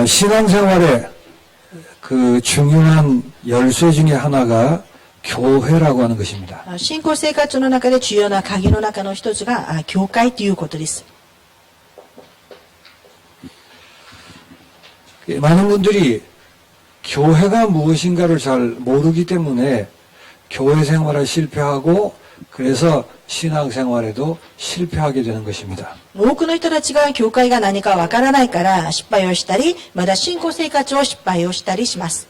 신앙생활의 그 중요한 열쇠 중에 하나가 교회라고 하는 것입니다. 信仰生活の中で重要な鍵の中の一つが教会ということです。 많은 분들이 교회가 무엇인가를 잘 모르기 때문에 교회 생활에 실패하고 그래서 신앙생활에도 실패하게 되는 것입니다. 多くの人たちが教会が何かわからないから失敗をしたり、また信仰生活を失敗をしたりします。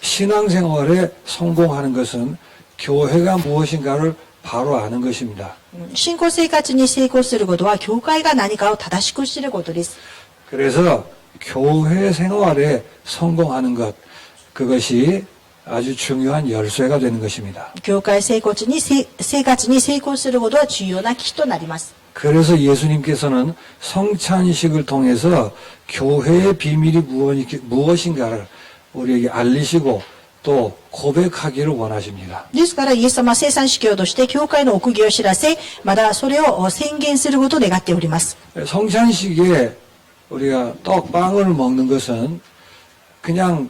신앙생활에 성공하는 것은 교회가 무엇인가를 바로 아는 것입니다. 信仰生活に成功することは教会が何かを正しく知ることです。 그래서 교회 생활에 성공하는 것, 그것이 아주 중요한 열쇠가 되는 것입니다. 教会生活に成功することは重要な木となります。 그래서 예수님께서는 성찬식을 통해서 교회의 비밀이 무엇인가를 우리에게 알리시고 또 고백하기를 원하십니다. ですからイエス様は生産式として教会の奥義を知らせ、またそれを宣言することを願っております。 성찬식에 우리가 떡빵을 먹는 것은 그냥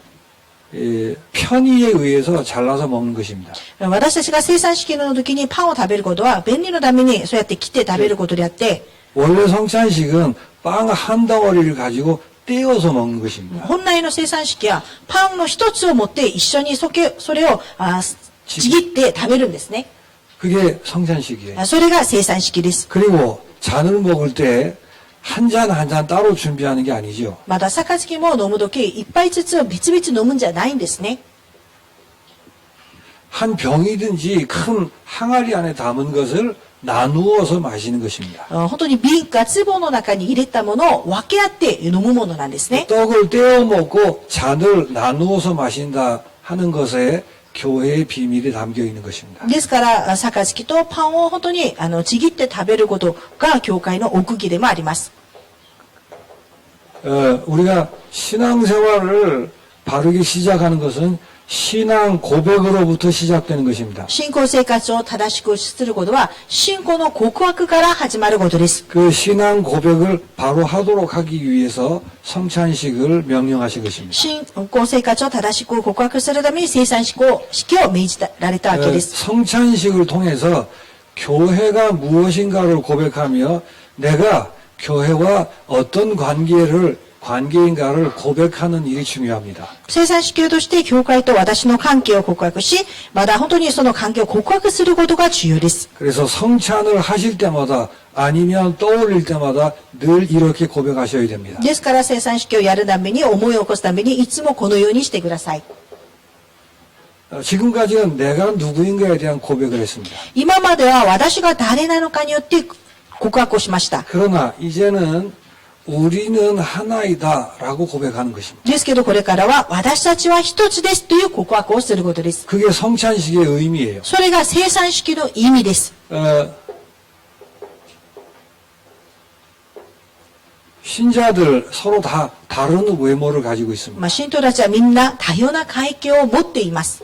편의에 의해서 잘라서 먹는 것입니다. 私たちが生産式の時にパンを食べることは便利のためにそうやって切って食べることであって、 원래 성찬식은 빵 한 덩어리를 가지고 떼어서 먹는 것입니다. 本来の生産式はパンの一つを持って一緒にそれをちぎって食べるんですね。 그게 성찬식이에요. それが生産式です。 그리고 잔을 먹을 때 한 잔 한 잔 따로 준비하는 게 아니죠. また杯も飲む時一杯ずつ別々飲むんじゃないんですね。 한 병이든지 큰 항아리 안에 담은 것을 나누어서 마시는 것입니다. 本当に瓶か壺の中に入れたものを分け合って飲むものなんですね。 떡을 떼어 먹고 잔을 나누어서 마신다 하는 것에 교회의 비밀이 담겨 있는 것입니다. ですから杯とパンを本当にちぎって食べることが教会の奥義でもあります。 우리가 신앙생활을 바르게 시작하는 것은 신앙 고백으로부터 시작되는 것입니다. 信仰生活を正しくすることは信仰の告白から始まることです。 그 신앙 고백을 바로 하도록 하기 위해서 성찬식을 명령하신 것입니다. 信仰生活を正しく告白するために生産式を命じられたわけです。 성찬식을 통해서 교회가 무엇인가를 고백하며 내가 교회와 어떤 관계인가를 고백하는 일이 중요합니다. 生産式として教会と私の関係を告白し、まだ本当にその関係を告白することが重要です。 그래서 성찬을 하실 때마다 아니면 떠올릴 때마다 늘 이렇게 고백하셔야 됩니다. ですから生産式をやるために思いを起こすためにいつもこのようにしてください。 지금까지는 내가 누구인가에 대한 고백을 했습니다. 今までは私が誰なのかによって告白をしました。 그러나 이제는 우리는 하나이다라고 고백하는 것입니다. ですけどこれからは私たちは一つですという告白をすることです。 그게 성찬식의 의미예요. それが生産式の意味です。 신자들 서로 다 다른 외모를 가지고 있습니다. 信徒たちはみんな多様な階級を持っています。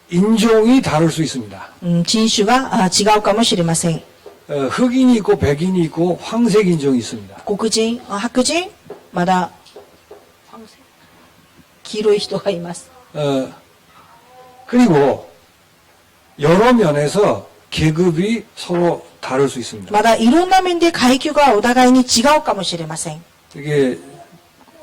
인종이 다를 수 있습니다. 人種が違うかもしれません。 흑인이 있고 백인이 있고 황색 인종이 있습니다. 黒人、白人、まだ黄色い人がいます。 그리고 여러 면에서 계급이 서로 다를 수 있습니다. まだいろんな面で階級がお互いに違うかもしれません。 이게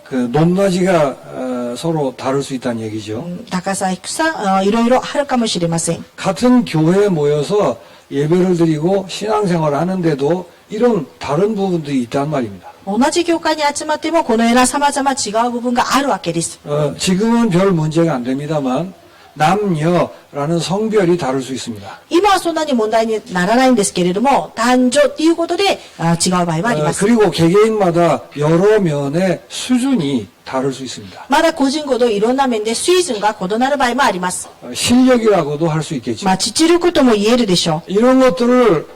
그 높낮이가 서로 다를 수 있다는 얘기죠. 高さ、低さ、いろいろあるかもしれません。 같은 교회에 모여서 예배를 드리고 신앙생활을 하는데도 이런 다른 부분들이 있단 말입니다. 同じ教会に集まってもこのような様々違う部分があるわけです。 지금은 별 문제가 안 됩니다만 남녀라는 성별이 다를 수 있습니다. 今はそんなに問題にならないんですけれども、男女っていうことで違う場合もあります。 그리고 개개인마다 여러 면의 수준이 다를 수 있습니다. まだ個人ごといろんな面で水準が異なる場合もあります。 실력이라고도 할 수 있겠죠. 実力とも言えるでしょう。 이런 것들을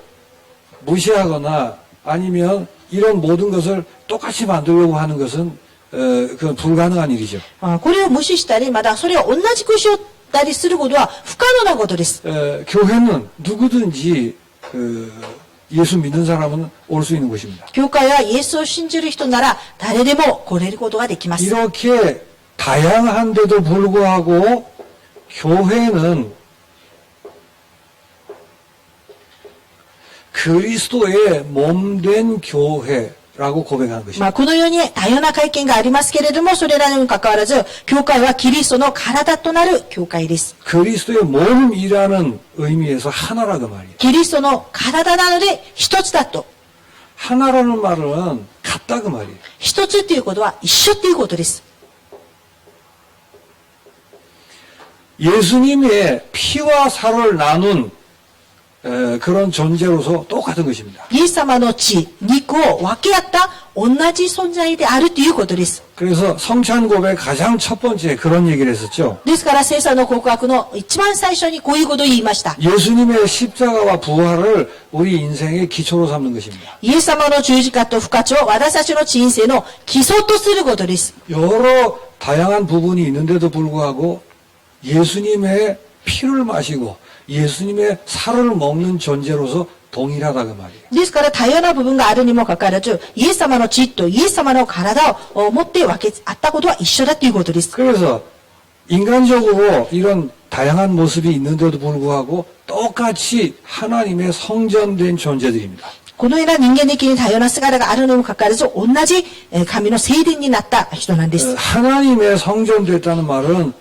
무시하거나 아니면 이런 모든 것을 똑같이 만들려고 하는 것은 그건 불가능한 일이죠. これを無視したり、またそれを同じくしよったりすることは不可能なことです。 교회는 누구든지 예수 믿는 사람은 올 수 있는 곳입니다. 教会はイエスを信じる人なら誰でも来れることができます。 이렇게 다양한데도 불구하고 교회는 그리스도의 몸된 교회라고 고백하는 것입니다. このように多様な会見がありますけれども、それらにもかかわらず、教会はキリストの体となる教会です。 그리스도의 몸이라는 의미에서 하나라고 말이에요. キリストの体なので一つだと。 하나라는 말은 같다 그 말이에요. 一つっていうことは一緒っていうことです。 예수님의 피와 살을 나눈 그런 존재로서 똑같은 것입니다. イエス様の血、肉を分け合った同じ存在であるということです。 그래서 성찬 고백 가장 첫 번째 그런 얘기를 했었죠. ですから、聖書の告白の一番最初にこういうことを言いました。 예수님의 십자가와 부활을 우리 인생의 기초로 삼는 것입니다. イエス様の十字架と復活を私たちの人生の基礎とすることです。 여러 다양한 부분이 있는데도 불구하고 예수님의 피를 마시고 예수님의 살을 먹는 존재로서 동일하다 그 말이에요. ですから多様な部分があるにもかかわらず、イエス様の血とイエス様の体を持って分け合ったことは一緒だということです。 그래서 인간적으로 이런 다양한 모습이 있는데도 불구하고 똑같이 하나님의 성전된 존재들입니다. このような人間的に多様な姿があるにもかかわらず、同じ神の聖殿になった人なんです。 하나님의 성전됐다는 말은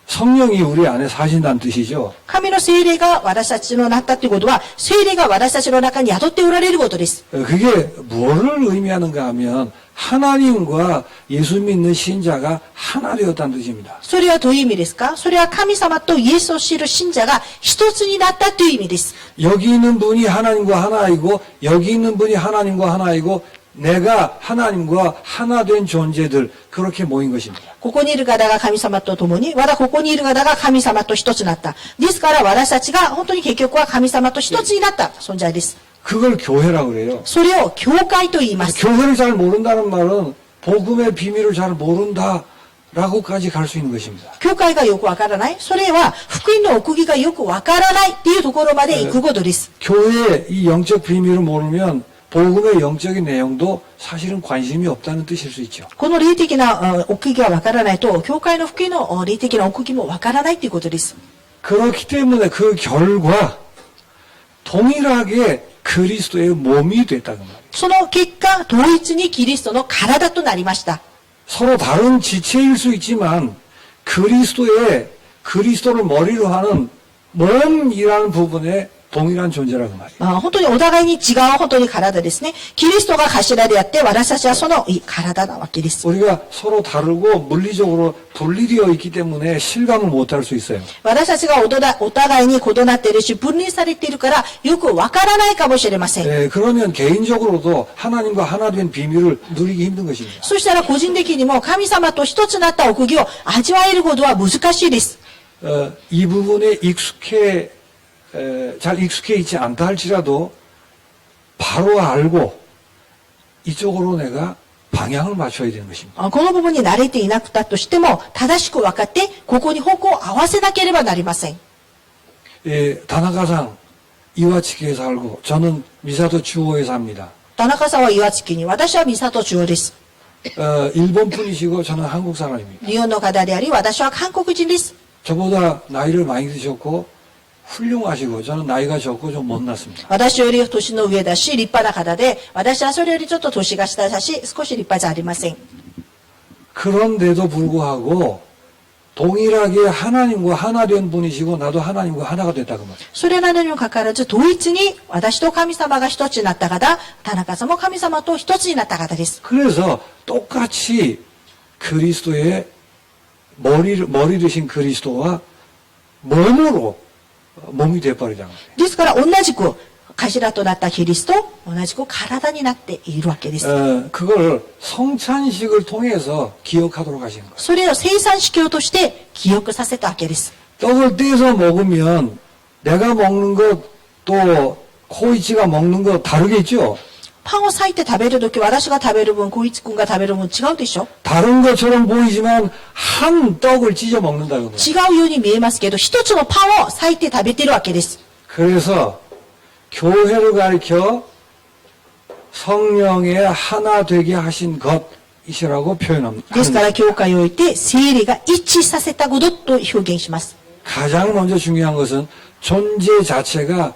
성령이 우리 안에 사신다는 뜻이죠. 神の聖霊が私たちのなったということは、聖霊が私たちの中に宿っておられることです。 그게 뭐를 의미하는가 하면 하나님과 예수 믿는 신자가 하나 되었다는 뜻입니다. それはどういう意味ですか？それは神様とイエスを知る信者が一つになったという意味です。 여기 있는 분이 하나님과 하나이고 여기 있는 분이 하나님과 하나이고 내가 하나님과 하나 된 존재들 그렇게 모인 것입니다. ここにいる方が神様と共に、またここにいる方が神様と一つになった。ですから私たちが本当に結局は神様と一つになった存在です。 그걸 교회라고 그래요. それを教会と言います。 교회를 잘 모른다는 말은 복음의 비밀을 잘 모른다라고까지 갈 수 있는 것입니다. 教会がよくわからない。それは福音の奥義がよくわからないっていうところまで行くことです。 교회의 이 영적 비밀을 모르면 복음의 영적인 내용도 사실은 관심이 없다는 뜻일 수 있죠. この霊的な奥義がわからないと、教会の福音の霊的な奥義もわからないということです。 그렇기 때문에 그 결과 동일하게 그리스도의 몸이 됐다는 말이에요. その結果、同一にキリストの体となりました。 서로 다른 지체일 수 있지만 그리스도를 머리로 하는 몸이라는 부분에 동일한 존재라고 말이에요. 本当にお互いに違う本当に体ですね。キリストが頭であって、私たちはその体なわけです。 우리가 서로 다르고 물리적으로 분리되어 있기 때문에 실감을 못할 수 있어요. 私たちがお互いに異なっているし、分離されているから、よくわからないかもしれません。 그러면 개인적으로도 하나님과 하나 된 비밀을 누리기 힘든 것입니다. そしたら個人的にも神様と一つになった奥義を味わえることは難しいです。 이 부분에 잘 익숙해 있지 않다 할지라도 바로 알고 이쪽으로 내가 방향을 맞춰야 되는 것입니다. この部分に慣れていなくたとしても、正しく分かって、ここに方向を合わせなければなりません。 다나카상 이와치키에 살고 저는 미사도 주오에 삽니다. 田中さんは岩槻に、私は三郷中央です。 일본 분이시고 저는 한국 사람입니다. 日本の方であり、私は韓国人です。 저보다 나이를 많이 드셨고 훌륭하시고 저는 나이가 적고 좀 못났습니다. 私より年の上だし、立派な方で、私はそれよりちょっと年が下だし、少し立派じゃありません。 그런데도 불구하고 동일하게 하나님과 하나 된 분이시고 나도 하나님과 하나가 됐다고 말이에요. それなのにもかかわらず、同一に私と神様が一つになった方、田中さんも神様と一つになった方です。 그래서 똑같이 그리스도의 머리 되신 그리스도와 몸으로 몸이 돼버리잖아요. ですから同じく頭となったキリスト、同じく体になっているわけです。 그걸 성찬식을 통해서 기억하도록 하시는 거예요. それを生産式をとして記憶させたわけです。 떡을 떼서 먹으면 내가 먹는 것 또 코이치가 먹는 것 다르겠죠? パンを裂いて食べるとき、私が食べる分、小一君が食べる分違うでしょ？ 다른 것처럼 보이지만 한 떡을 찢어 먹는다고. 違うように見えますけど、一つのパンを裂いて食べてるわけです。 그래서 교회를 가르쳐 성령의 하나 되게 하신 것이라고 표현합니다. ですから、教会において、聖霊が一致させたことと表現します。 가장 먼저 중요한 것은 존재 자체가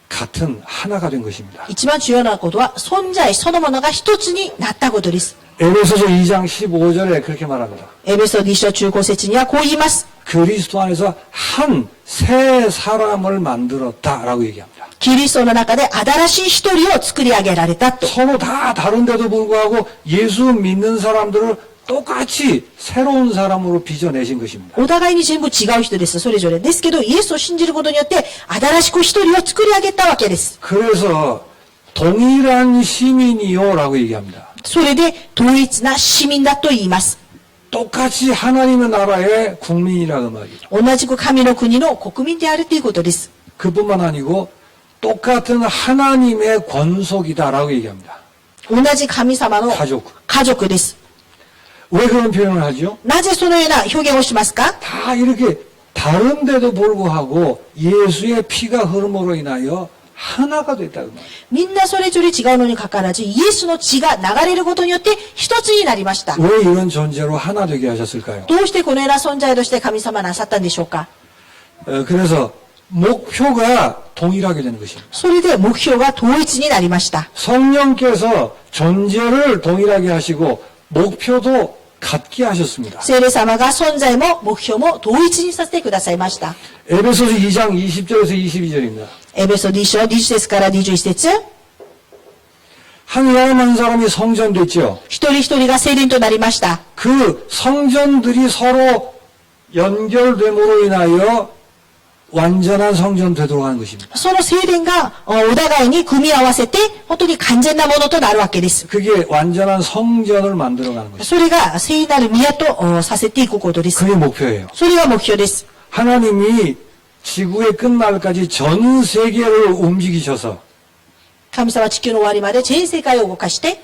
같은 하나가 된 것입니다. 一番重要なことは、存在そのものが一つになったことです。 에베소서 2장 15절에 그렇게 말합니다. エベソ2章中高節にはこう言います。 그리스도 안에서 한 새 사람을 만들었다라고 얘기합니다. キリストの中で新しい一人を作り上げられたと。 서로 다 다른데도 불구하고 예수 믿는 사람들을 똑같이 새로운 사람으로 빚어내신 것입니다. お互いに全部違う人です。それぞれ。ですけど、イエスを信じることによって、新しく一人を作り上げたわけです。 그래서 동일한 시민이요라고 얘기합니다. それで、統一な市民だと言います。 똑같이 하나님의 나라의 국민이라고 말이에요. 同じく神の国の国民であるということです。 그뿐만 아니고 똑같은 하나님의 권속이다라고 얘기합니다. 同じ神様の 가족. 家族です。 왜 그런 표현을 하죠? なぜそのような表現をしますか？ 다 이렇게 다른데도 불구하고 예수의 피가 흐름으로 인하여 하나가 됐다고 말이에요. みんなそれぞれ違うのにかかわらず、イエスの血が流れることによって一つになりました。 왜 이런 존재로 하나 되게 하셨을까요? どうしてこのような存在として神様なさったんでしょうか？ 그래서 목표가 동일하게 되는 것입니다. それで目標が統一になりました。 성령께서 존재를 동일하게 하시고 목표도 같게 하셨습니다. 聖霊様が存在も目標も統一にさせてくださいました。 에베소서 2장 20절에서 22절입니다. エベソ2章20節から21節。 한 사람 한 사람이 성전됐죠. 一人一人が聖霊となりました。 그 성전들이 서로 연결됨으로 인하여 완전한 성전 되도록 하는 것입니다. その聖霊がお互いに組み合わせて本当に完全なものとなるわけです。 그게 완전한 성전을 만들어가는 것입니다. それが聖なる宮とさせていくことです。 그게 목표예요. それが目標です。 하나님이 지구의 끝날까지 전 세계를 움직이셔서 神様は地球の終わりまで全世界を動かして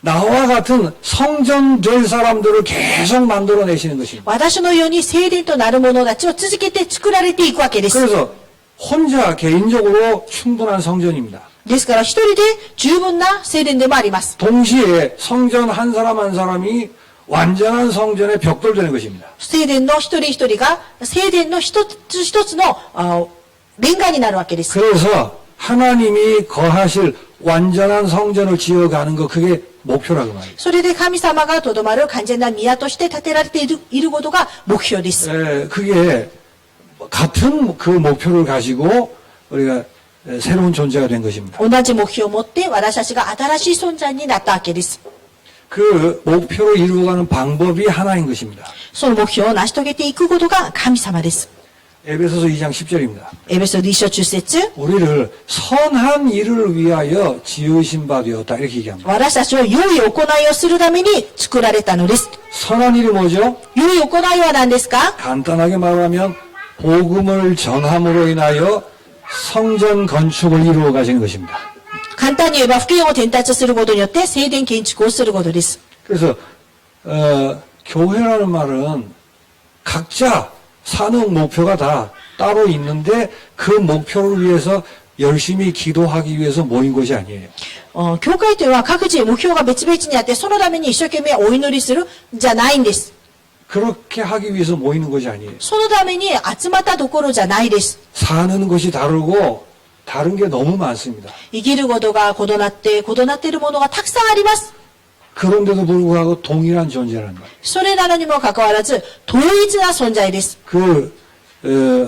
나와 같은 성전 될 사람들을 계속 만들어내시는 것입니다. 私のように聖霊となる者たちを続けて作られていくわけです。 그래서 혼자 개인적으로 충분한 성전입니다. ですから一人で十分な聖霊でもあります。 동시에 성전 한 사람 한 사람이 완전한 성전의 벽돌 되는 것입니다. 聖霊の一人一人が聖霊の一つ一つのレンガになるわけです。 그래서 하나님이 거하실 완전한 성전을 지어가는 것 그게 목표라고 말이에요. それで神様がとどまる完全な宮として建てられていることが目標です。 그게 같은 그 목표를 가지고 우리가 새로운 존재가 된 것입니다. 同じ目標を持って私たちが新しい存在になったわけです。 그 목표를 이루어가는 방법이 하나인 것입니다. その目標を成し遂げていくことが神様です。 에베소서 2장 10절입니다. エベソ2章10節 우리를 선한 일을 위하여 지으신 바 되었다 이렇게 얘기합니다. 私たちを良い行いをするために作られたのです。 선한 일이 뭐죠? 良い行いは何ですか？ 간단하게 말하면 복음을 전함으로 인하여 성전 건축을 이루어 가시는 것입니다. 簡単に言えば福音を伝達することによって聖殿建築をすることです。 그래서 교회라는 말은 각자 사는 목표가 다 따로 있는데 그 목표를 위해서 열심히 기도하기 위해서 모인 것이 아니에요. 教会というのは各自目標が別々にあって、そのために一生懸命お祈りするじゃないんです。 그렇게 하기 위해서 모이는 것이 아니에요. そのために集まったところじゃないです。 사는 것이 다르고 다른 게 너무 많습니다. 生きることが異なっているものがたくさんあります。 그런데도 불구하고 동일한 존재라는 거예요. それなのにもかかわらず、統一な存在です。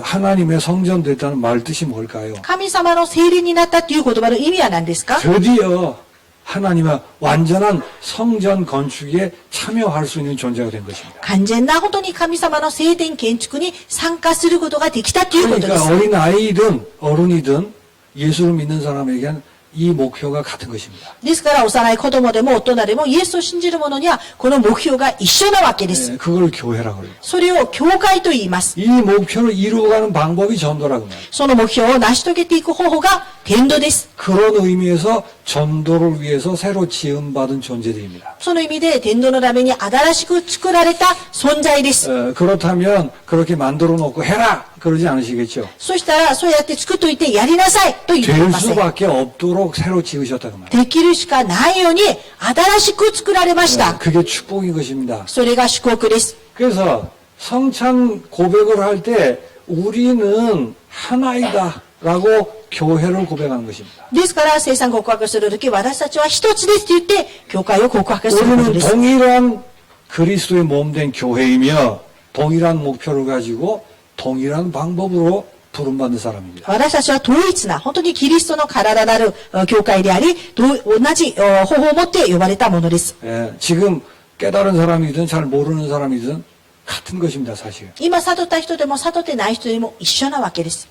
하나님의 성전 됐다는 말 뜻이 뭘까요? 神様の聖霊になったという言葉の意味は何ですか？ 드디어 하나님의 완전한 성전 건축에 참여할 수 있는 존재가 된 것입니다. 完全な本当に神様の聖殿建築に参加することができたということで 그러니까 す。 어린 아이든 어른이든 예수를 믿는 사람에게는 이 목표가 같은 것입니다. ですから幼い子供でも大人でもイエスを信じる者にはこの目標が一緒なわけです。 그걸 교회라고 그래요. それを教会と言います。 이 목표를 이루어가는 방법이 전도라고 말해요. その目標を成し遂げていく方法が伝道です。 그런 의미에서 전도를 위해서 새로 지음받은 존재들입니다. その意味で伝道のために新しく作られた存在です。 그렇다면 그렇게 만들어 놓고 해라 그러지 않으시겠죠? そしたら、そうやって作っといてやりなさいと言ってい 될 ません。 수밖에 없도록 새로 지으셨다는 말이에요. できるしかないように、新しく作られまし 네, た。 그게 축복인 것입니다. それが祝福です。 그래서 성찬 고백을 할 때 우리는 하나이다 라고 교회를 고백하는 것입니다. ですから、生産告白するとき、私たちは一つですと言って、教会を告白すること 우리는 です。 동일한 그리스도의 몸된 교회이며 동일한 목표를 가지고 동일한 방법으로 부름받는 사람입니다. 私たちは統一な、本当にキリストの体なる教会であり、同じ方法を持って呼ばれたものです。 예, 지금 깨달은 사람이든 잘 모르는 사람이든 같은 것입니다, 사실. 今悟った人でも悟ってない人でも一緒なわけです。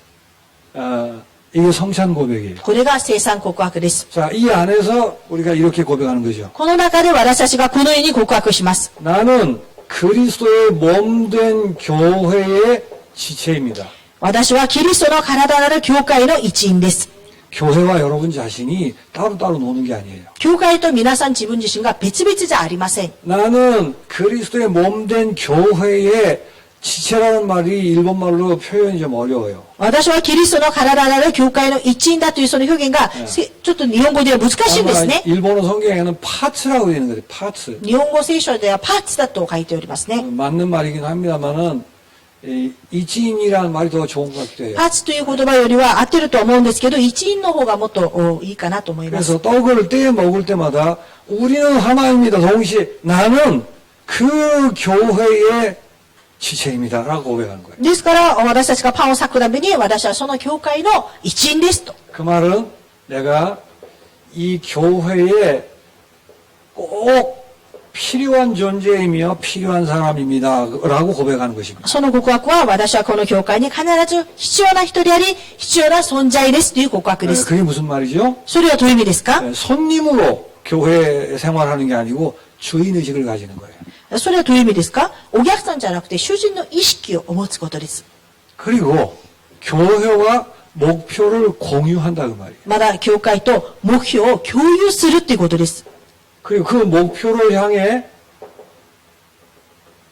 이게 성찬 고백이에요. これが生産告白です。 자, 이 안에서 우리가 이렇게 고백하는 거죠. この中で私たちがこのように告白します。 나는 그리스도의 몸된 교회의 지체입니다. 私はキリストの体なる教会の一員です。 교회와 여러분 자신이 따로따로 노는 게 아니에요. 教会と皆さん自分自身が別々じゃありません。 나는 그리스도의 몸된 교회의 지체라는 말이 일본말로 표현이 좀 어려워요. 私はキリストの体なる教会の一員だというその表現が、ちょっと日本語では難しいんですね。 일본어 성경에는 파츠라고 되어 있는 거예요. 파츠. 日本語聖書ではパーツだと書いておりますね。 맞는 말이긴 합니다만은 이치인이라는 말이 더 좋은 것 같아요. パーツという言葉よりは合ってると思うんですけど、一員の方がもっといいかなと思います。 그래서 떡을 떼 먹을 때마다 우리는 하나입니다. 동시에 나는 그 교회의 지체입니다. 라고 고백하는 거예요. ですから、私たちがパンを裂くために、私はその教会の一員ですと。 그 말은 내가 이 교회에 꼭 필요한 존재이며 필요한 사람입니다. 라고 고백하는 것입니다. その告白は、私はこの教会に必ず必要な人であり、必要な存在ですという告白です。 그게 무슨 말이죠? それはどういう意味ですか？ 손님으로 교회 생활하는 게 아니고 주인의식을 가지는 거예요. それはどういう意味ですか？お客さんじゃなくて主人の意識を持つことです。 그리고 교회와 목표를 공유한다 그 말이에요. まだ教会と目標を共有するっていうことです。 그리고 그 목표를 향해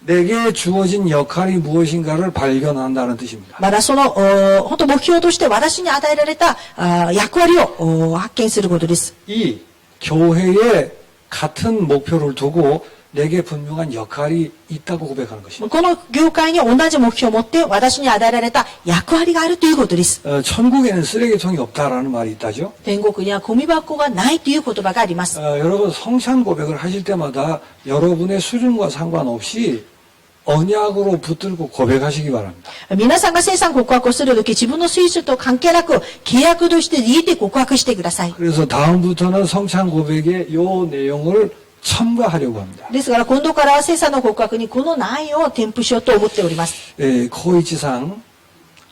내게 주어진 역할이 무엇인가를 발견한다는 뜻입니다. まだその、本当目標として私に与えられた役割を発見することです。 이 교회에 같은 목표를 두고 내게 분명한 역할이 있다고 고백하는 것입니다. この業界に同じ目標を持って私に与えられた役割があるということです。 천국에는 쓰레기통이 없다라는 말이 있다죠. 天国にはゴミ箱がないという言葉があります。 여러분 성찬 고백을 하실 때마다 여러분의 수준과 상관없이 언약으로 붙들고 고백하시기 바랍니다. 皆さんが生産告白をするとき、自分の水準と関係なく契約として言って告白してください。 그래서 다음부터는 성찬 고백의 요 내용을 첨가하려고 합니다. ですから今度からは生産の告白にこの内容を添付しようと思っております。 코이치상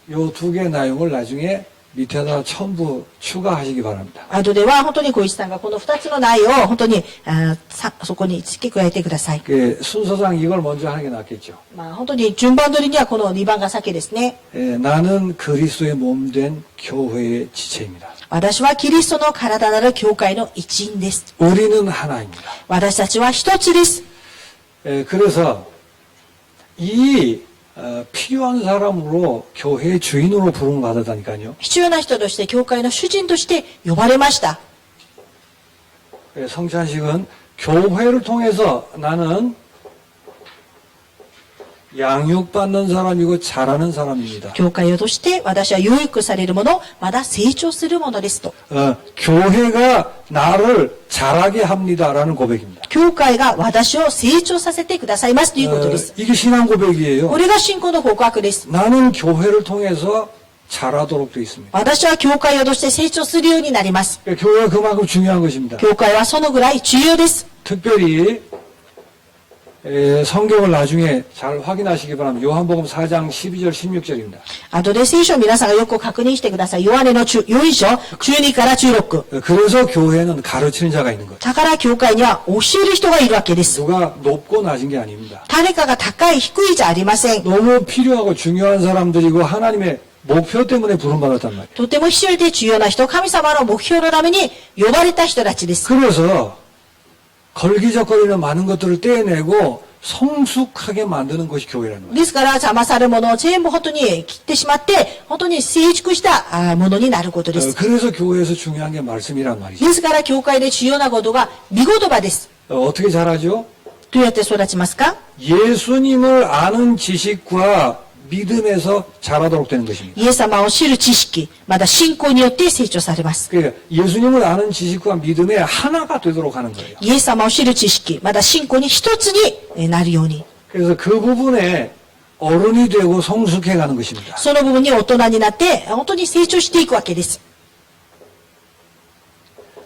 요 두 개의 내용을 나중에 밑에다 첨부 추가하시기 바랍니다. 後では本当に小石さんがこの2つの内容を本当にそこに付け加えてください。 순서상 이걸 먼저 하는 게 낫겠죠. まあ本当に順番取りにはこの2番が先ですね。 나는 그리스도의 몸된 교회의 지체입니다. 私はキリストの体なる教会の一員です。 우리는 하나입니다. 私たちは一つです。 그래서 이 필요한 사람으로 교회의 주인으로 부름을 받았다니까요. 必要な人として教会の主人として呼ばれました。 성찬식은 교회를 통해서 나는 양육받는 사람이고 자라는 사람입니다. 教会を通して私は養育されるもの、まだ成長するものですと。 교회가 나를 자라게 합니다라는 고백입니다. 教会が私を成長させてくださいますということです。 이게 신앙 고백이에요. これが信仰の告白です。 나는 교회를 통해서 자라도록 되어 있습니다. 私は教会を通して成長するようになります。 교회가 그만큼 중요한 것입니다. 教会はそのぐらい重要です。 특별히 성경을 나중에 잘 확인하시기 바랍니다. 요한복음 4장 12절 16절입니다. 後で聖書を皆さんがよく確認してください。ヨハネの4章、12から16。 그래서 교회는 가르치는 자가 있는 거예요. だから教会には教える人がいるわけです。 누가 높고 낮은 게 아닙니다. 誰かが高い、低いじゃありません。 너무 필요하고 중요한 사람들이고 하나님의 목표 때문에 부름받았단 말이에요. とても必要で重要な人、神様の目標のために呼ばれた人たちです。 그래서 걸기적거리는 많은 것들을 떼내고 성숙하게 만드는 것이 교회라는 거예요. ですから、邪魔されるものを全部本当に切ってしまって、本当に成熟したものになることです。 그래서 교회에서 중요한 게 말씀이란 말이죠. ですから、教会で重要なことが、御言葉です。 어떻게 잘하죠? どうやって育ちますか？ 예수님을 아는 지식과 믿음에서 자라도록 되는 것입니다. イエス様を知る知識、また信仰によって成長されます。 그러니까 예수님을 아는 지식과 믿음의 하나가 되도록 하는 거예요. イエス様を知る知識、また信仰に一つになるように。 그래서 그 부분에 어른이 되고 성숙해 가는 것입니다. その部分に大人になって、本当に成長していくわけです。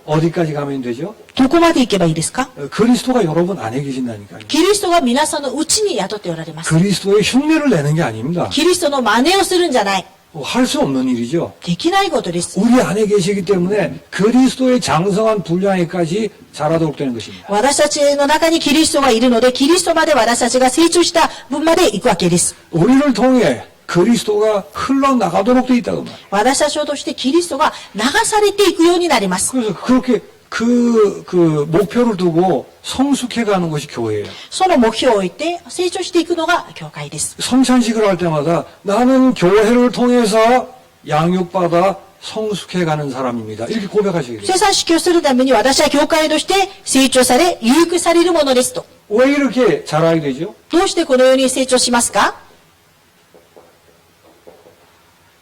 어디까지 가면 되죠? どこまで行けばいいですか？ 그리스도가 여러분 안에 계신다니까요. キリストが皆さんのうちに宿っておられます。 그리스도의 흉내를 내는 게 아닙니다. キリストの真似をするんじゃない。 할 수 없는 일이죠. できないことです。 우리 안에 계시기 때문에 그리스도의 장성한 분량에까지 자라도록 되는 것입니다. 私たちの中にキリストがいるので、キリストまで私たちが成長した分まで行くわけです。 우리를 통해 그리스도가 흘러나가도록 돼 있다고 말이에요. 私たちを通してキリストが流されていくようになります。 그래서 그렇게 그 목표를 두고 성숙해 가는 것이 교회예요. その目標を置いて成長していくのが教会です。 성찬식을 할 때마다 나는 교회를 통해서 양육받아 성숙해 가는 사람입니다. 이렇게 고백하시게 돼요. 生産式をするために私は教会として成長され、有育されるものですと。 왜 이렇게 자라게 되죠? どうしてこのように成長しますか？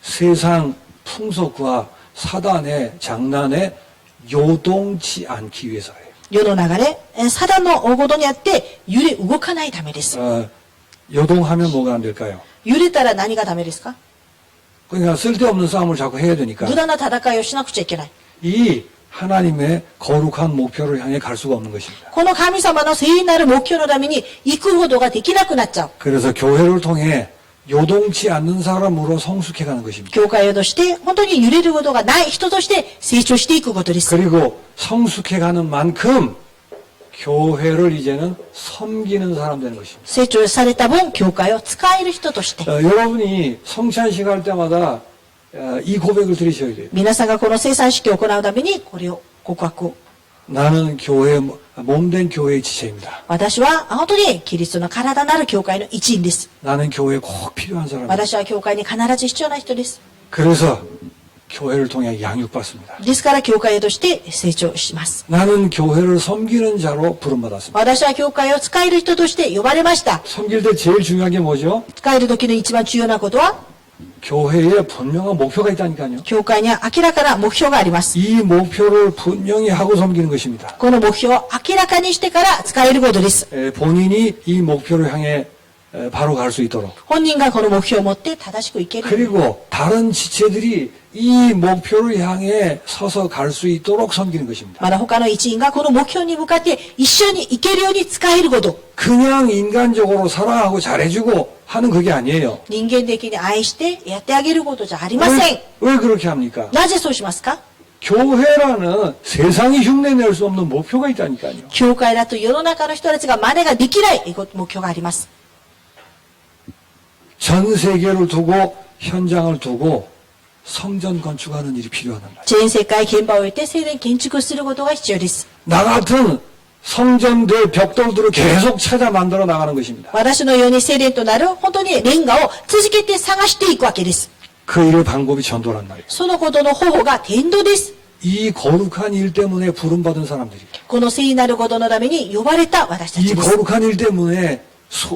세상 풍속과 사단의 장난에 요동치 않기 위해서예요. 世の流れ、サダンの大事にあって揺れ動かないためです。 요동하면 뭐가 안 될까요? 揺れたら何がダメですか？ 그러니까 쓸데없는 싸움을 자꾸 해야 되니까 無駄な戦いをしなくちゃいけない。 이 하나님의 거룩한 목표를 향해 갈 수가 없는 것입니다. この神様の聖なる目標のために行くことができなくなっちゃう。 그래서 교회를 통해 요동치 않는 사람으로 성숙해 가는 것입니다. 教会をとして本当に揺れることがない人として成長していくことです。 그리고 성숙해 가는 만큼 교회를 이제는 섬기는 사람 되는 것입니다. 成長された分、教会を使える人として。 여러분이 성찬식 할 때마다 이 고백을 드리셔야 돼요. 皆さんがこの生産式を行うために、これを告白を。 나는 교회 몸된 교회의 지체입니다. 私は本当にキリストの体なる教会の一員です。 나는 교회에 꼭 필요한 사람입니다. 私は教会に必ず必要な人です。 그래서 교회를 통해 양육받습니다. ですから教会として成長します。 나는 교회를 섬기는 자로 부름받았습니다. 私は教会を使える人として呼ばれました。 섬길 때 제일 중요한 게 뭐죠? 使える時の一番重要なことは、 교회에 분명한 목표가 있다니까요. 教会には明らかな目標があります。 이 목표를 분명히 하고 섬기는 것입니다. この目標を明らかにしてから使えることです。 본인이 이 목표를 향해 바로 갈 수 있도록 本人がこの目標を持って正しくいける。 그리고 다른 지체들이 이 목표를 향해 서서 갈 수 있도록 섬기는 것입니다. まだ他の一員がこの目標に向かって一緒に行けるように使えること。 그냥 인간적으로 사랑하고 잘해주고 하는 그게 아니에요. 人間的に愛してやってあげることじゃありません。 왜 그렇게 합니까? なぜそうしますか？ 교회라는 세상이 흉내낼 수 없는 목표가 있다니까요. 教会だと世の中の人たちが真似ができない目標があります。 전 세계를 두고 현장을 두고 성전 건축하는 일이 필요하단 말이에요. 全世界現場を置いて聖殿建築することが必要です。 나 같은 성전들 벽돌들을 계속 찾아 만들어 나가는 것입니다. 私のように聖殿となる本当にレンガを続けて探していくわけです。 그 일의 방법이 전도란 말이에요. そのことの方法が伝道です。 이 거룩한 일 때문에 부름받은 사람들이 この聖なることのために呼ばれた私た 이 ちです。 거룩한 일 때문에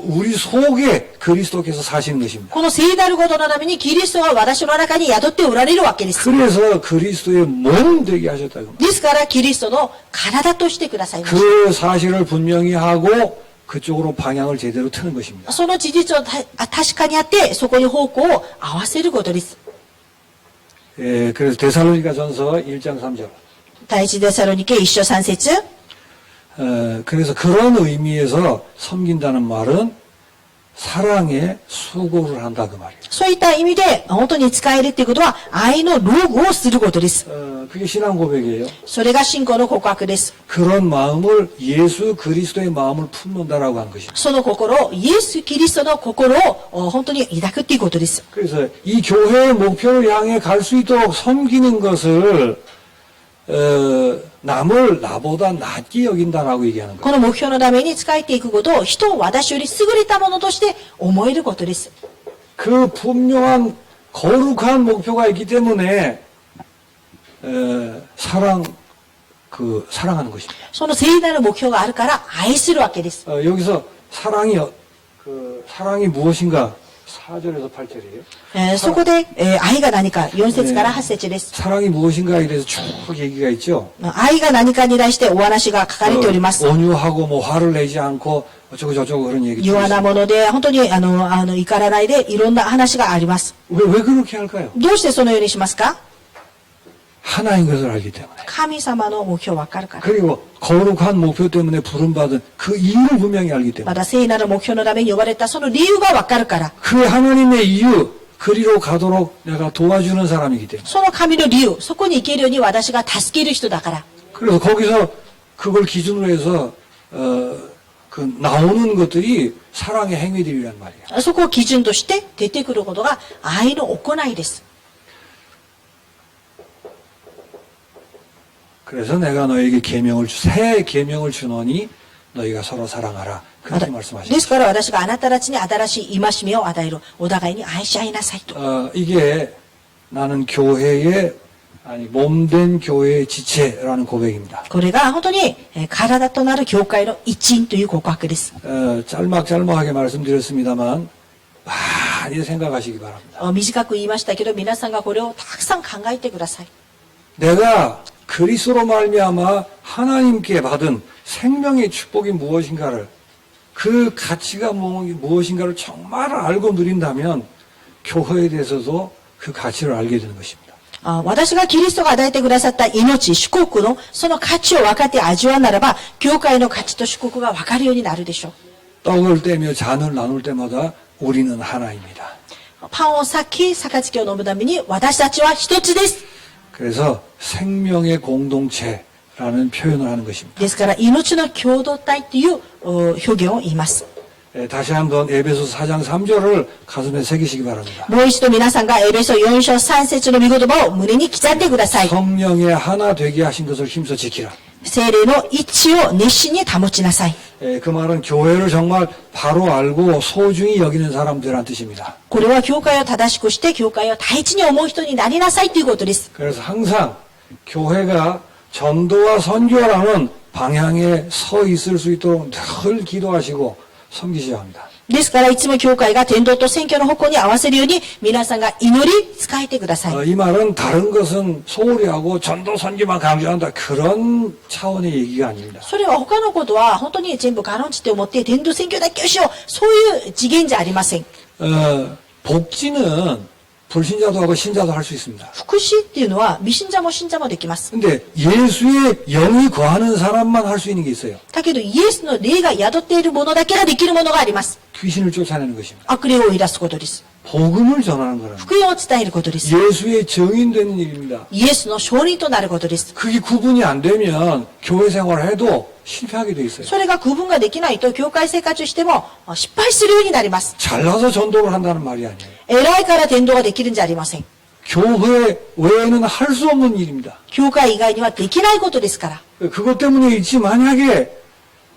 우리 속에 그리스도께서 사시는 것입니다. この聖なることのためにキリストが私の中に宿っておられるわけです。 그래서 그리스도의 몸 되게 하셨다고. ですからキリストの体としてくださいました。 그 사실을 분명히 하고 그쪽으로 방향을 제대로 트는 것입니다. その事実を確かにあって、そこに方向を合わせることです。 그래서 데살로니가 전서 1장 3절. 第一テサロニケ1章3節。 그래서 그런 의미에서 섬긴다는 말은 사랑에 수고를 한다 그 말이에요. そういった意味で、本当に使えるっていうことは、愛の労苦をすることです。 그게 신앙 고백이에요. それが信仰の告白です。 그런 마음을 예수 그리스도의 마음을 품는다라고 하는 것입니다. その心、イエス・キリストの心を本当に抱くっていうことです。 그래서 이 교회의 목표를 향해 갈 수 있도록 섬기는 것을 남을 나보다 낫게 여긴다라고 얘기하는 거예요. この目標のために仕えていくことを人を私より優れたものとして思えることです。 그 분명한 거룩한 목표가 있기 때문에 사랑하는 것입니다. その聖なる目標があるから愛するわけです。 여기서 사랑이 무엇인가 4절에서 8절이에요. そこで、愛が何か4節から8節です。 사랑이 무엇인가에 대해서 쭉 얘기가 있죠. 愛が何かに対してお話が書かれております。 온유하고 뭐 화를 내지 않고 어쩌고 저쩌고 그런 얘기. 弱なもので、本当に怒らないでいろんな話があります。 왜 그렇게 할까요? どうしてそのようにしますか？ 하나인 것을 알기 때문에. 神様の目標わかるから。 그리고 거룩한 목표 때문에 부름받은 그 이유를 분명히 알기 때문에. また聖なる目標のために呼ばれたその理由がわかるから。 그 하나님의 이유 그리로 가도록 내가 도와주는 사람이기 때문에. その神の理由、そこに行けるように私が助ける人だから。 그래서 거기서 그걸 기준으로 해서 나오는 것들이 사랑의 행위들이란 말이에요. そこを基準として出てくることが愛の行いです。 그래서 내가 너에게 새 계명을 주노니 너희가 서로 사랑하라. 그렇게 で 말씀하셨어요. すから私があなたたちに新しい戒めを与える。お互いに愛し合いなさいと。 이게 나는 몸된 교회의 지체라는 고백입니다. これが本当に体となる教会の一員という告白です。 짤막하게 말씀드렸습니다만 많이 생각하시기 바랍니다. 短く言いましたけど、皆さんがこれをたくさん考えてください。 내가 그리스도로 말미암아 하나님께 받은 생명의 축복이 무엇인가를 그 가치가 무엇인가를 정말 알고 누린다면 교회에 대해서도 그 가치를 알게 되는 것입니다. 私がキリストが与えてくださった命、祝福のその価値を分かって味わうならば、教会の価値と祝福が分かるようになるでしょう。 떡을 떼며 잔을 나눌 때마다 우리는 하나입니다. パンを裂き、杯を飲むために私たちは一つです。 그래서 생명의 공동체라는 표현을 하는 것입니다. ですから、命の共同体という表現を言います。 다시 한번 에베소서 4장 3절을 가슴에 새기시기 바랍니다. もう一度皆さんがエベソ4章3節の御言葉を胸に刻んでください。 성령의 하나 되게 하신 것을 힘써 지키라. 聖霊の一致を熱心に保ちなさい。 그 말은 교회를 정말 바로 알고 소중히 여기는 사람들이란 뜻입니다. これは教会を正しくして教会を第一に思う人になりなさいということです。 그래서 항상 교회가 전도와 선교라는 방향에 서 있을 수 있도록 늘 기도하시고 섬기셔야 합니다. ですからいつも教会が伝道と選挙の方向に合わせるように皆さんが祈り仕えてください。 이 말은 다른 것은 소홀히 하고 전도 선교만 강조한다 그런 차원의 얘기가 아닙니다. それは他のことは本当に全部軽んじて思って伝道選挙だけをしよう。そういう次元じゃありません。 복지는 불신자도 하고 신자도 할 수 있습니다. 福祉っていうのは未信者も信者もできます。 근데 예수의 영이 거하는 사람만 할 수 있는 게 있어요. だけどイエスの霊が宿っているものだけができるものがあります。 귀신을 쫓아내는 것입니다. 悪霊を追い出すことです。 복음을 전하는 거랍니다. 福音を伝えることです。 예수의 증인되는 일입니다. イエスの証人となることです。 그게 구분이 안 되면 교회 생활을 해도 실패하게 돼 있어요. それが区分ができないと教会生活しても失敗するようになります。 잘나서 전도를 한다는 말이 아니에요. 偉いから伝道ができるんじゃありません。 교회 외에는 할 수 없는 일입니다. 教会以外にはできないことですから。 그것 때문에 있지 만약에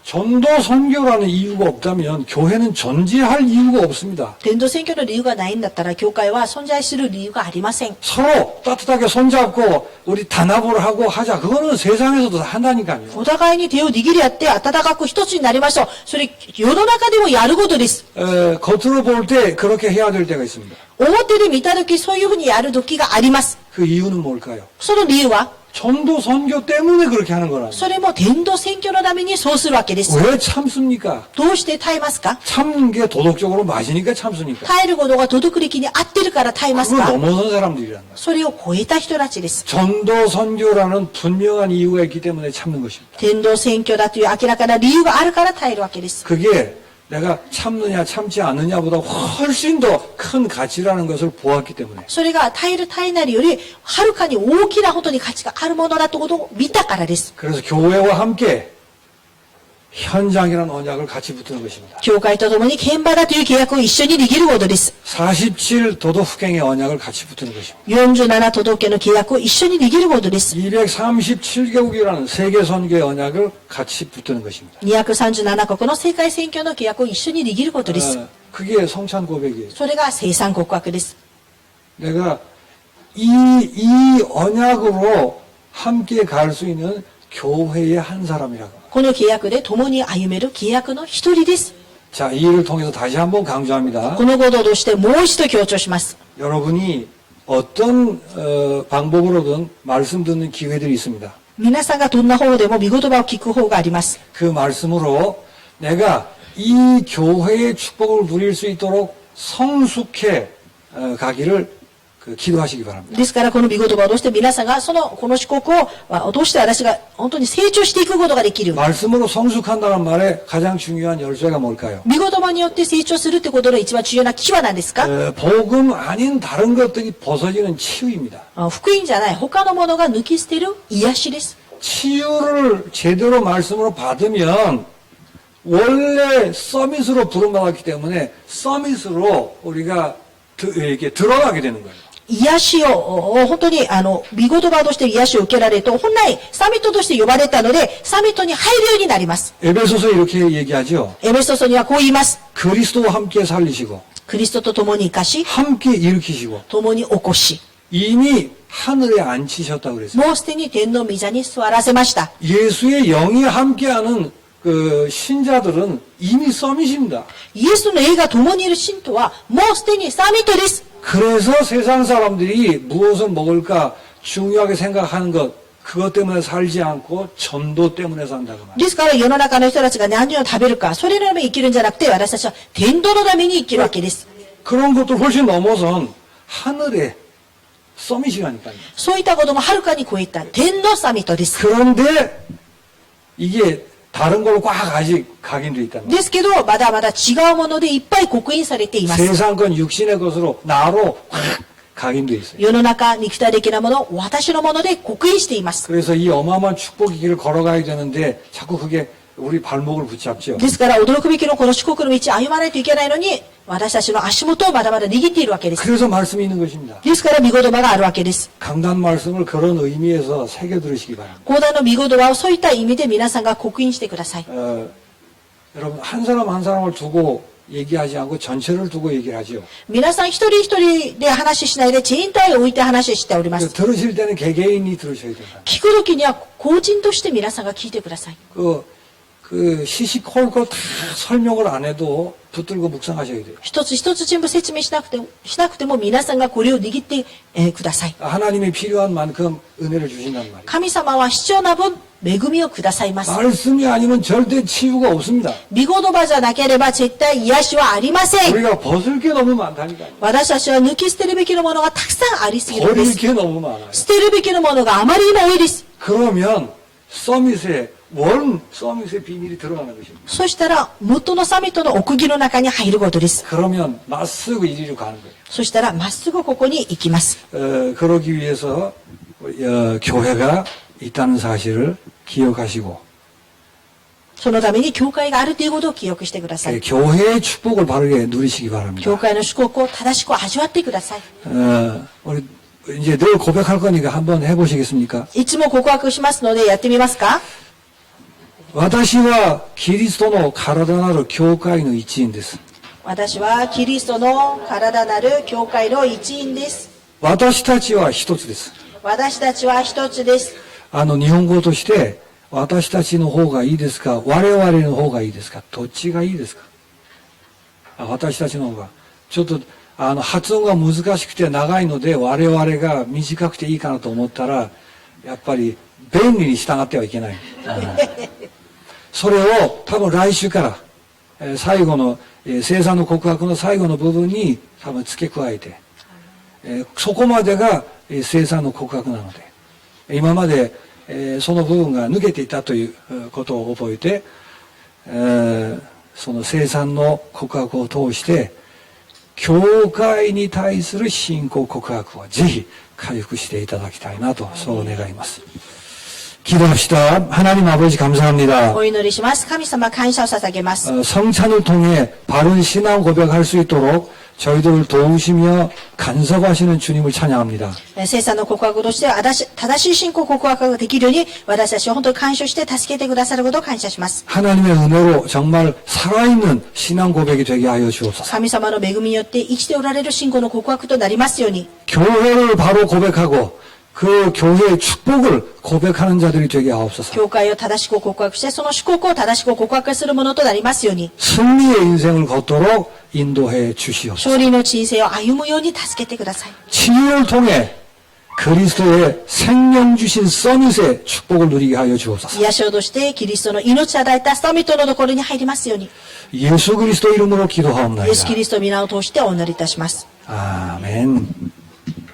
전도 선교라는 이유가 없다면 교회는 존재할 이유가 없습니다. 伝道選挙の理由がないんだったら教会は存在する理由がありません。 서로 따뜻하게 손잡고 우리 단합을 하고 하자. 그거는 세상에서도 다 한다니까요. お互いに手を握り合って温かく一つになりましょう。それ世の中でもやることです。 겉으로 볼 때 그렇게 해야 될 때가 있습니다. 表で見た時そういうふうにやる時があります。 그 이유는 뭘까요? その理由は 전도 선교 때문에 그렇게 하는 거라고. それも伝道選挙のためにそうするわけです。 왜 참습니까? どうして耐えますか？ 참는 게 도덕적으로 맞으니까 참습니까? 耐えることが道徳力に合ってるから耐えます 그걸 か？ 넘어선 사람들이란 말이에요. それを超えた人たちです。 전도 선교라는 분명한 이유가 있기 때문에 참는 것입니다. 伝道選挙だという明らかな理由があるから耐えるわけです。 그게 내가 참느냐 참지 않느냐보다 훨씬 더 큰 가치라는 것을 보았기 때문에 それが耐える耐えないよりはるかに大きなことに価値があるものだということを見たからです。 그래서 교회와 함께 현장이라는 언약을 같이 붙드는 것입니다. 教会と共に現場だという契約を一緒に握ることです。 47 도덕행의 언약을 같이 붙드는 것입니다. 47都道府県の契約を一緒に握ることです。 237개국이라는 세계 선교의 언약을 같이 붙드는 것입니다. 237国の世界宣教の契約を一緒に握ることです。 그게 성찬 고백이에요. それが生産告白です。 내가 이 언약으로 함께 갈 수 있는 교회의 한 사람이라고. この契約で共に歩める契約の一人です。 자, 이 일을 통해서 다시 한번 강조합니다. このことを通してもう一度強調します。 여러분이 어떤 방법으로든 말씀 듣는 기회들이 있습니다. 皆さんがどんな方でも御言葉を聞く方があります。 그 말씀으로 내가 이 교회의 축복을 누릴 수 있도록 성숙해 가기를 기도하시기 바랍니다. ですからこの御言葉を通して皆さんがこの祝福を通して私が本当に成長していくことができる。 말씀으로 성숙한다는 말에 가장 중요한 열쇠가 뭘까요? 御言葉によって成長するってことの一番重要なキーは何ですか？ 복음 아닌 다른 것들이 벗어지는 치유입니다. 福音じゃない他のものが抜き捨てる癒しです。 치유를 제대로 말씀으로 받으면 원래 서밋으로 부름받았기 때문에 서밋으로 우리가 이렇게 들어가게 되는 거예요. 癒しを本当に御言葉として癒しを受けられると本来サミットとして呼ばれたのでサミットに入るようになります。 에베소서 이렇게 얘기하죠. エベソ書にはこう言います。 그리스도와 함께 살리시고 キリストと共に生かし 함께 일으키시고 共に起こし 이미 하늘에 앉히셨다고 그랬어요. もうすでに天の御座に座らせました。 예수의 영이 함께하는 그 신자들은 이미 서밋입니다. イエスの霊が共にいる信徒はもうすでにサミットです。 그래서 세상 사람들이 무엇을 먹을까 중요하게 생각하는 것 그것 때문에 살지 않고 전도 때문에 산다고 말이에요. ですから世の中の人たちが何を食べるかそれのために生きるんじゃなくて私たちは天道のために生きるわけです。 그런 것들 훨씬 넘어선 하늘에 서밋이라니까요. そういったこともはるかに超えた天のサミットです。 그런데 이게 다른 걸로 꽉 아직 각인되어 있다는 거예요. ですけどまだまだ違うものでいっぱい刻印されています。 세상 건 육신의 것으로 나로 꽉 각인되어 있어요. 世の中肉体的なもの私のもので刻印しています。 그래서 이 어마어마한 축복의 길을 걸어가야 되는데 자꾸 그게 우리 발목을 붙잡죠. ですから驚くべきのこの祝福の道を歩まないといけないのに私たちの足元をまだまだ握っているわけです。 그래서 말씀이 있는 것입니다. ですから御言葉があるわけです。 강단 말씀을 그런 의미에서 새겨 들으시기 바랍니다. 講談の御言葉をそういった意味で皆さんが刻印してください。 여러분 한 사람 한 사람을 두고 얘기하지 않고 전체를 두고 얘기를 하죠. 皆さん一人一人で話ししないで全体を置いて話をしております。 들으실 때는 개개인이 들으셔야 됩니다. 聞くときには個人として皆さんが聞いてください。 그 시시콜콜 다 설명을 안 해도 붙들고 묵상하셔야 돼요. 一つ一つ全部説明しなくても皆さんがこれを握って、ください。 하나님이 필요한 만큼 은혜를 주신단 말이에요. 神様は必要な分恵みをくださいます。 말씀이 아니면 절대 치유가 없습니다. 御言葉じゃなければ絶対癒しはありません。 우리가 벗을 게 너무 많다니까요. 私たちは抜き捨てるべきのものがたくさんありすぎるんで 버릴 す。 게 너무 많아요. 捨てるべきのものがあまりにも多いです。 그러면 서밋의 원 서밋의 비밀이 드러나는 것입니다. そしたら元のサミットの奥義の中に入ることです。 그러면 맞서고 이리로 가는 거예요. そしたらまっすぐここに行きます。 그러기 위해서 교회가 있다는 사실을 기억하시고 そのために教会があるということを記憶してください。 교회의 축복을 바르게 누리시기 바랍니다. 教会の祝福を正しく味わってください。 우리 이제 늘 고백할 거니까 한번 해보시겠습니까? いつも告白しますのでやってみますか？ 私はキリストの体なる教会の一員です。私はキリストの体なる教会の一員です。私たちは一つです。私たちは一つです。日本語として私たちの方がいいですか我々の方がいいですかどっちがいいですか私たちの方がちょっと発音が難しくて長いので我々が短くていいかなと思ったらやっぱり便利に従ってはいけない。それを多分来週から最後の聖餐の告白の最後の部分に多分付け加えてそこまでが聖餐の告白なので今までその部分が抜けていたということを覚えてその聖餐の告白を通して教会に対する信仰告白をぜひ回復していただきたいなとそう願います。 기도합시다. 하나님 아버지 감사합니다. お祈りします。神様感謝を捧げます。 성찬을 통해 바른 신앙 고백할 수 있도록 저희들을 도우시며 간섭하시는 주님을 찬양합니다. 聖餐の告白として正しい信仰告白ができるように私たちを本当に感謝して助けてくださることを感謝します。 하나님의 은혜로 정말 살아있는 신앙 고백이 되게 하여 주옵소서. 神様の恵みによって生きておられる信仰の告白となりますように、 교회를 바로 고백하고 그 교회의 축복을 고백하는 자들이 되게 하옵소서. 教会を正しく告白して、その祝福を正しく告白するものとなりますように、 승리의 인생을 걷도록 인도해 주시옵소서. 勝利の人生を歩むように助けてください。 치유를 통해 그리스도의 생명 주신 서밋의 축복을 누리게 하여 주옵소서. 癒しをとしてキリストの命を与えたサミットのところに入りますように、 예수 그리스도 이름으로 イエス・キ 기도하옵나이다. リストの皆を通してお祈りいたします。 아멘.